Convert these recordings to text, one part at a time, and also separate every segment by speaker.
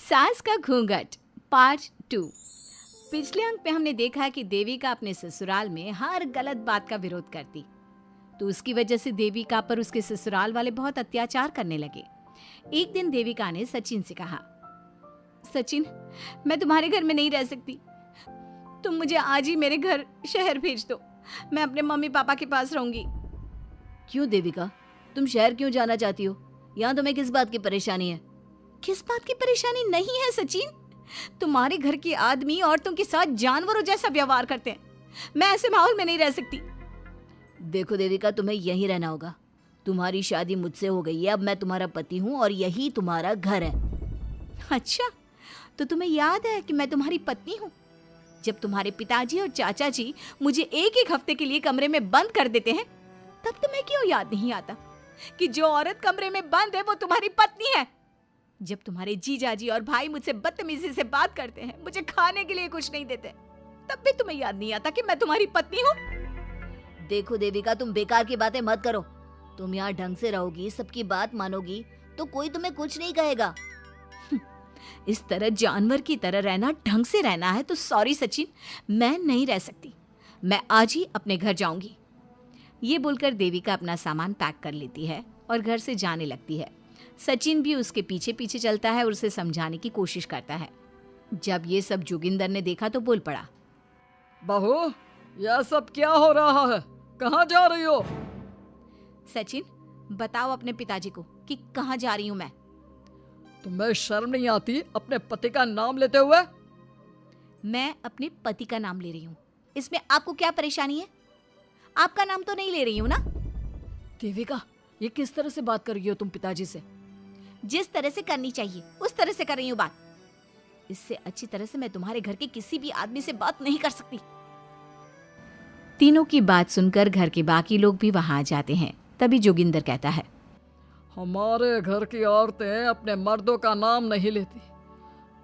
Speaker 1: सास का घूंघट पार्ट 2। पिछले अंक में हमने देखा कि देविका अपने ससुराल में हर गलत बात का विरोध करती, तो उसकी वजह से देविका पर उसके ससुराल वाले बहुत अत्याचार करने लगे। एक दिन देविका ने सचिन से कहा, सचिन, मैं तुम्हारे घर में नहीं रह सकती, तुम मुझे आज ही मेरे घर शहर भेज दो, मैं अपने मम्मी पापा के पास रहूंगी।
Speaker 2: क्यों देविका, तुम शहर क्यों जाना चाहती हो? यहाँ तुम्हें किस बात की परेशानी है?
Speaker 1: किस बात की परेशानी नहीं है सचिन, तुम्हारे घर के आदमी औरतों के साथ जानवरों जैसा व्यवहार करते हैं, मैं ऐसे माहौल में नहीं रह सकती।
Speaker 2: देखो देविका, तुम्हें यहीं रहना होगा। तुम्हारी शादी मुझसे हो गई है, अब मैं तुम्हारा पति हूँ और यही तुम्हारा घर है।
Speaker 1: अच्छा, तो तुम्हें याद है कि मैं तुम्हारी पत्नी हूँ? जब तुम्हारे पिताजी और चाचा जी मुझे एक एक हफ्ते के लिए कमरे में बंद कर देते हैं, तब तुम्हें क्यों याद नहीं आता कि जो औरत कमरे में बंद है वो तुम्हारी पत्नी है? जब तुम्हारे जीजाजी और भाई मुझसे बदतमीजी से बात करते हैं, मुझे खाने के लिए कुछ नहीं देते, तब भी तुम्हें याद नहीं आता कि मैं तुम्हारी पत्नी हूँ?
Speaker 2: देखो देविका, तुम बेकार की बातें मत करो। तुम यहाँ ढंग से रहोगी, सबकी बात मानोगी, तो कोई तुम्हें कुछ नहीं कहेगा।
Speaker 1: इस तरह जानवर की तरह रहना, ढंग से रहना है तो सॉरी सचिन, मैं नहीं रह सकती, मैं आज ही अपने घर जाऊंगी। ये बोलकर देविका अपना सामान पैक कर लेती है और घर से जाने लगती है। सचिन भी उसके पीछे पीछे चलता है और उसे समझाने की कोशिश करता है। जब ये सब जोगिंदर ने देखा तो बोल पड़ा,
Speaker 3: बहू, यह सब क्या हो रहा है? कहाँ जा रही हो?
Speaker 1: सचिन, बताओ अपने पिताजी को कि कहाँ जा रही हूँ मैं।
Speaker 3: तुम्हें शर्म नहीं आती अपने पति का नाम लेते हुए?
Speaker 1: मैं अपने पति का नाम ले रही हूँ, इसमें आपको क्या परेशानी है? आपका नाम तो नहीं ले रही हूँ ना?
Speaker 2: देविका, ये किस तरह से बात कर रही हो तुम पिताजी से?
Speaker 1: जिस तरह से करनी चाहिए उस तरह से कर रही हूँ बात। इससे अच्छी तरह से मैं तुम्हारे घर के किसी भी आदमी से बात नहीं कर सकती। तीनों की बात सुनकर घर के बाकी लोग भी वहां आ जाते हैं। तभी जोगिंदर कहता है,
Speaker 3: हमारे घर की औरतें अपने मर्दों का नाम नहीं लेती।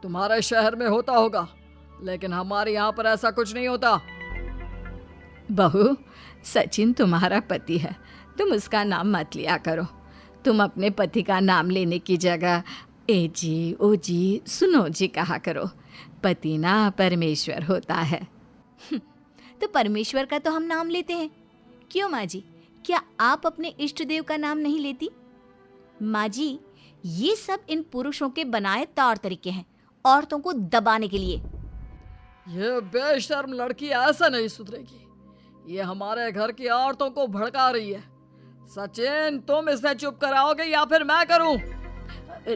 Speaker 3: तुम्हारे शहर में होता होगा, लेकिन हमारे यहाँ पर ऐसा कुछ नहीं होता।
Speaker 1: बहू, सचिन तुम्हारा पति है, तुम उसका नाम मत लिया करो। तुम अपने पति का नाम लेने की जगह ए जी, ओ जी, सुनो जी कहा करो। पति ना परमेश्वर होता है। तो परमेश्वर का तो हम नाम लेते हैं। क्यों माँ जी, क्या आप अपने इष्ट देव का नाम नहीं लेती? माँ जी, ये सब इन पुरुषों के बनाए तौर तरीके हैं, औरतों को दबाने के लिए।
Speaker 3: ये बेशर्म लड़की ऐसा नहीं सुधरेगी। ये हमारे घर की औरतों को भड़का रही है। सचिन, तुम इसे चुप कराओगे या फिर मैं करूं?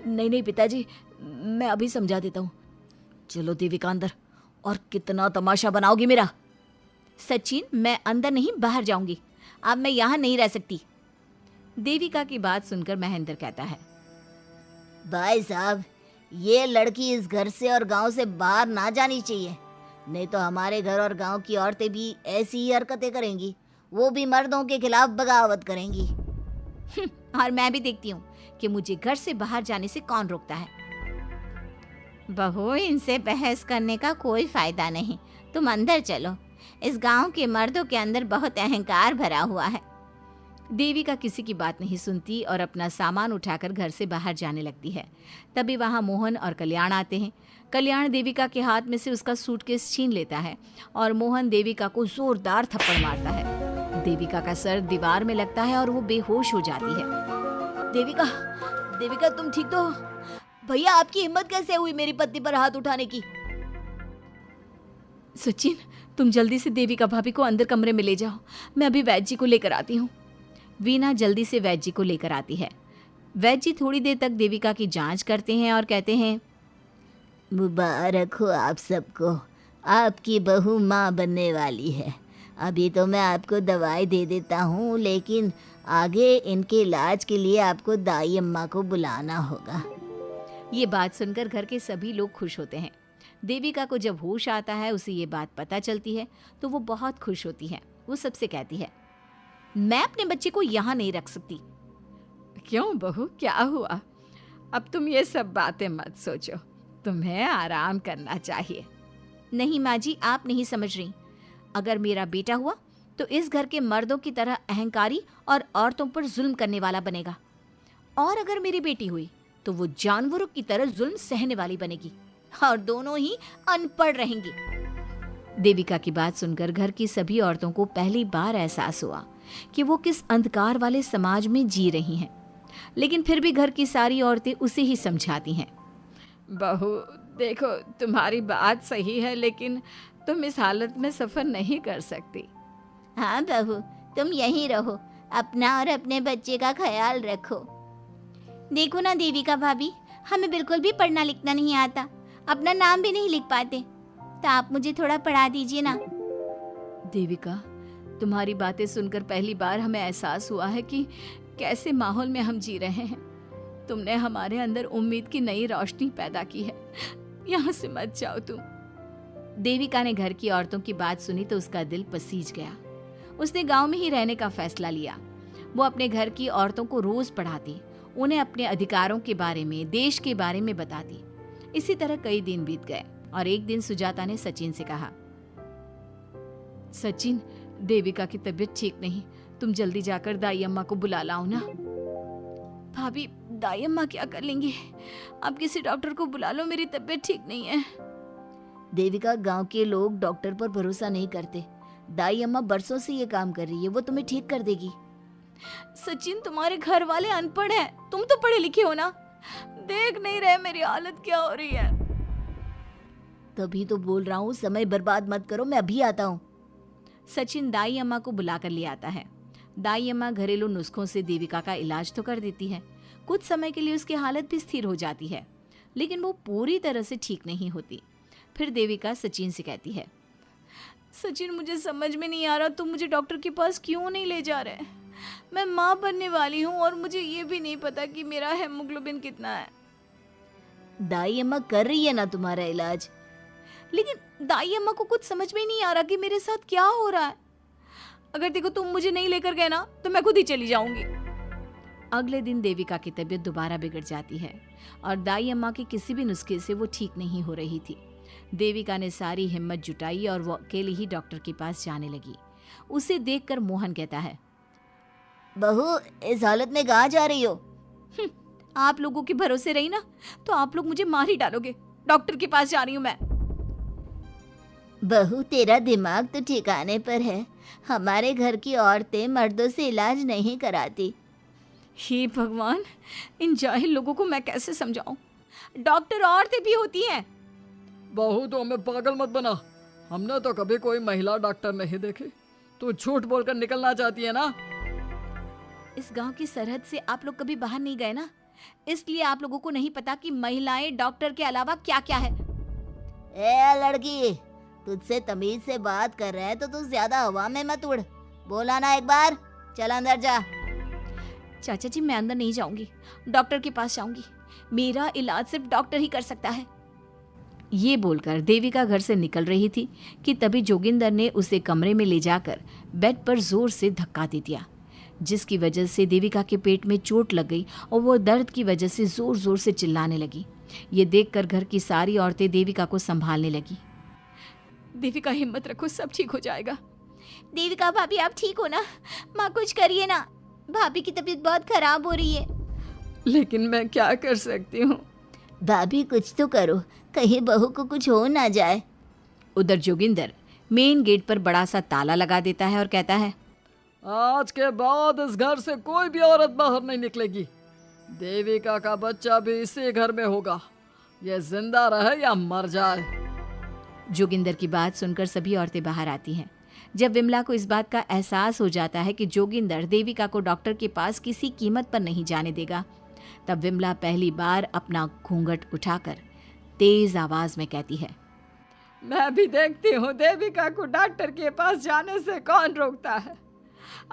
Speaker 2: नहीं नहीं पिताजी, मैं अभी समझा देता हूँ। चलो देविका अंदर, और कितना तमाशा बनाओगी मेरा।
Speaker 1: सचिन, मैं अंदर नहीं बाहर जाऊंगी, अब मैं यहाँ नहीं रह सकती। देविका की बात सुनकर महेंद्र कहता है,
Speaker 2: भाई साहब, ये लड़की इस घर से और गांव से बाहर ना जानी चाहिए, नहीं तो हमारे घर और गांव की औरतें भी ऐसी ही हरकतें करेंगी, वो भी मर्दों के खिलाफ बगावत करेंगी।
Speaker 1: और मैं भी देखती हूँ कि मुझे घर से बाहर जाने से कौन रोकता है। बहू, इनसे बहस करने का कोई फायदा नहीं, तुम अंदर चलो। इस गांव के मर्दों के अंदर बहुत अहंकार भरा हुआ है। देविका किसी की बात नहीं सुनती और अपना सामान उठाकर घर से बाहर जाने लगती है। तभी वहां मोहन और कल्याण आते हैं। कल्याण देविका के हाथ में से उसका सूटकेस छीन लेता है और मोहन देविका को जोरदार थप्पड़ मारता है। देविका का सर दीवार में लगता है और वो बेहोश हो जाती है।
Speaker 2: देविका, देविका तुम ठीक तो हो? भैया, आपकी हिम्मत कैसे हुई मेरी पत्नी पर हाथ उठाने की?
Speaker 1: सचिन, तुम जल्दी से देविका भाभी को अंदर कमरे में ले जाओ, मैं अभी वैद्य जी को लेकर आती हूँ। वीना जल्दी से वैद्य जी को लेकर आती है। वैद्य जी थोड़ी देर तक देविका की जांच करते हैं और कहते हैं,
Speaker 2: मुबारक हो आप सबको, आपकी बहू माँ बनने वाली है। अभी तो मैं आपको दवाई दे देता हूँ, लेकिन आगे इनके इलाज के लिए आपको दाई अम्मा को बुलाना होगा।
Speaker 1: ये बात सुनकर घर के सभी लोग खुश होते हैं। देविका को जब होश आता है, उसे ये बात पता चलती है तो वो बहुत खुश होती है। वो सबसे कहती है, मैं अपने बच्चे को यहाँ नहीं रख सकती। क्यों बहू, क्या हुआ? अब तुम ये सब बातें मत सोचो, तुम्हें आराम करना चाहिए। नहीं माँ जी, आप नहीं समझ रही। अगर मेरा बेटा हुआ तो इस घर के मर्दों की तरह अहंकारी और औरतों पर जुल्म करने वाला बनेगा, और अगर मेरी बेटी हुई तो वो जानवरों की तरह जुल्म सहने वाली बनेगी और दोनों ही अनपढ़ रहेंगी। देविका की बात सुनकर घर की सभी औरतों को पहली बार एहसास हुआ कि वो किस अंधकार वाले समाज में जी रही हैं। लेकिन फिर भी घर की सारी औरतें उसे ही समझाती हैं। बहू देखो, तुम्हारी बात सही है, लेकिन तुम इस हालत में सफर नहीं कर सकती।
Speaker 2: हाँ बहू, तुम यहीं रहो, अपना और अपने बच्चे का ख्याल रखो।
Speaker 1: देखो ना देविका भाभी, हमें बिल्कुल भी पढ़ना लिखना नहीं आता, अपना नाम भी नहीं लिख पाते, तो आप मुझे थोड़ा पढ़ा दीजिए ना। देविका, तुम्हारी बातें सुनकर पहली बार हमें एहसास हुआ है कि कैसे माहौल में हम जी रहे हैं। तुमने हमारे अंदर उम्मीद की नई रोशनी पैदा की है। यहाँ से मत जाओ तुम। देविका ने घर की औरतों की बात सुनी तो उसका दिल पसीज गया। उसने गांव में ही रहने का फैसला लिया। वो अपने घर की औरतों को रोज पढ़ाती, उन्हें अपने अधिकारों के बारे में, देश के बारे में बताती। इसी तरह कई दिन बीत गए और एक दिन सुजाता ने सचिन से कहा, सचिन, देविका की तबीयत ठीक नहीं, तुम जल्दी जाकर दाई अम्मा को बुला लाओ ना। भाभी, दाई अम्मा क्या कर लेंगी? आप किसी डॉक्टर को बुला लो, मेरी तबीयत ठीक नहीं है।
Speaker 2: देविका, गांव के लोग डॉक्टर पर भरोसा नहीं करते। दाई अम्मा बरसों से ये काम कर रही है, वो तुम्हें ठीक कर देगी।
Speaker 1: सचिन, तुम्हारे घर वाले अनपढ़ हैं, तुम तो पढ़े लिखे हो ना, देख नहीं रहे मेरी हालत क्या हो रही है।
Speaker 2: तभी तो बोल रहा हूँ, समय बर्बाद मत करो, मैं अभी आता हूँ।
Speaker 1: सचिन दाई अम्मा को बुलाकर ले आता है। दाई अम्मा घरेलू नुस्खों से देविका का इलाज तो कर देती है। कुछ समय के लिए उसकी हालत भी स्थिर हो जाती है, लेकिन वो पूरी तरह से ठीक नहीं होती। फिर देविका सचिन से कहती है, सचिन, मुझे समझ में नहीं आ रहा, तुम मुझे डॉक्टर के पास क्यों नहीं ले जा रहे? मैं माँ बनने वाली हूँ और मुझे ये भी नहीं पता कि मेरा हेमोग्लोबिन कितना है।
Speaker 2: दाई अम्मा कर रही है ना तुम्हारा इलाज।
Speaker 1: लेकिन दाई अम्मा को कुछ समझ में ही नहीं आ रहा कि मेरे साथ क्या हो रहा है। अगर देखो तुम मुझे नहीं लेकर गए ना, तो मैं खुद ही चली जाऊंगी। अगले दिन देविका की तबीयत दोबारा बिगड़ जाती है और दाई अम्मा के किसी भी नुस्खे से वो ठीक नहीं हो रही थी। देविका ने सारी हिम्मत जुटाई और वो अकेली ही डॉक्टर के पास जाने लगी। उसे देखकर मोहन कहता है,
Speaker 2: बहू, इस हालत में कहाँ जा रही हो?
Speaker 1: आप लोगों के भरोसे रही ना तो आप लोग मुझे मार ही डालोगे। डॉक्टर के पास जा रही हूँ मैं।
Speaker 2: बहू, तेरा दिमाग तो ठिकाने पर है। हमारे घर की औरतें मर्दों से इलाज नहीं कराती।
Speaker 1: हे भगवान, इन जाहिल लोगों को मैं कैसे समझाऊं? डॉक्टर औरतें भी होती हैं।
Speaker 3: बहू, तो हमें पागल मत बना, हमने तो कभी कोई महिला डॉक्टर नहीं देखी। तू झूठ बोलकर निकलना चाहती है ना?
Speaker 1: इस गांव की सरहद से आप लोग कभी बाहर नहीं गए ना, इसलिए आप लोगों को नहीं पता कि महिलाएं डॉक्टर के अलावा क्या क्या है।
Speaker 2: ए लड़की, तुझसे तमीज से बात कर रहे हैं तो तू ज्यादा हवा में मत उड़। बोला ना एक बार, चल अंदर जा।
Speaker 1: चाचा जी, मैं अंदर नहीं जाऊंगी, डॉक्टर के पास जाऊंगी। मेरा इलाज सिर्फ डॉक्टर ही कर सकता है। ये बोलकर देविका घर से निकल रही थी कि तभी जोगिंदर ने उसे कमरे में ले जाकर बेड पर जोर से धक्का दे दिया, जिसकी वजह से देविका के पेट में चोट लग गई और वो दर्द की वजह से जोर जोर से चिल्लाने लगी। ये देखकर घर की सारी औरतें देविका को संभालने लगी। देविका, हिम्मत रखो, सब ठीक हो जाएगा।
Speaker 2: देविका भाभी, आप ठीक हो ना? माँ, कुछ करिए ना, भाभी की तबीयत बहुत खराब हो रही है।
Speaker 1: लेकिन मैं क्या कर सकती हूँ?
Speaker 2: भाभी, कुछ तो करो, कहीं बहू को कुछ हो ना जाए।
Speaker 1: उधर जोगिंदर मेन गेट पर बड़ा सा ताला लगा देता है और कहता है,
Speaker 3: आज के बाद इस घर से कोई भी औरत बाहर नहीं निकलेगी। देविका का बच्चा भी इसी घर में होगा, ये जिंदा रहे या मर जाए।
Speaker 1: जोगिंदर की बात सुनकर सभी औरतें बाहर आती हैं। जब विमला को इस बात का एहसास हो जाता है कि जोगिंदर देविका को डॉक्टर के पास किसी कीमत पर नहीं जाने देगा, तब विमला पहली बार अपना घूंघट उठाकर तेज आवाज में कहती है, मैं भी देखती हूँ देविका को डॉक्टर के पास जाने से कौन रोकता है।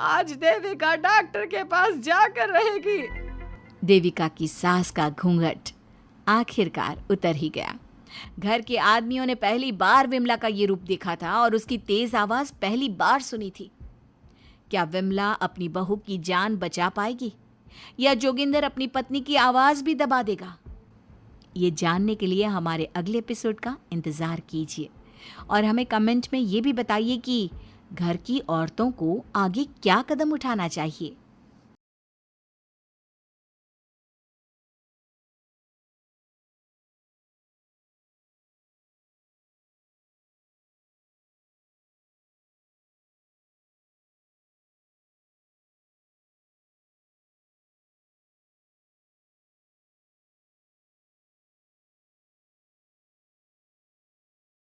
Speaker 1: आज देविका डॉक्टर के पास जाकर रहेगी। देविका की सास का घूंघट आखिरकार उतर ही गया। घर के आदमियों ने पहली बार विमला का ये रूप देखा था और उसकी तेज आवाज पहली बार सुनी थी। क्या विमला अपनी बहू की जान बचा पाएगी या जोगिंदर अपनी पत्नी की आवाज भी दबा देगा? ये जानने के लिए हमारे अगले एपिसोड का इंतजार कीजिए और हमें कमेंट में ये भी बताइए कि घर की औरतों को आगे क्या कदम उठाना चाहिए।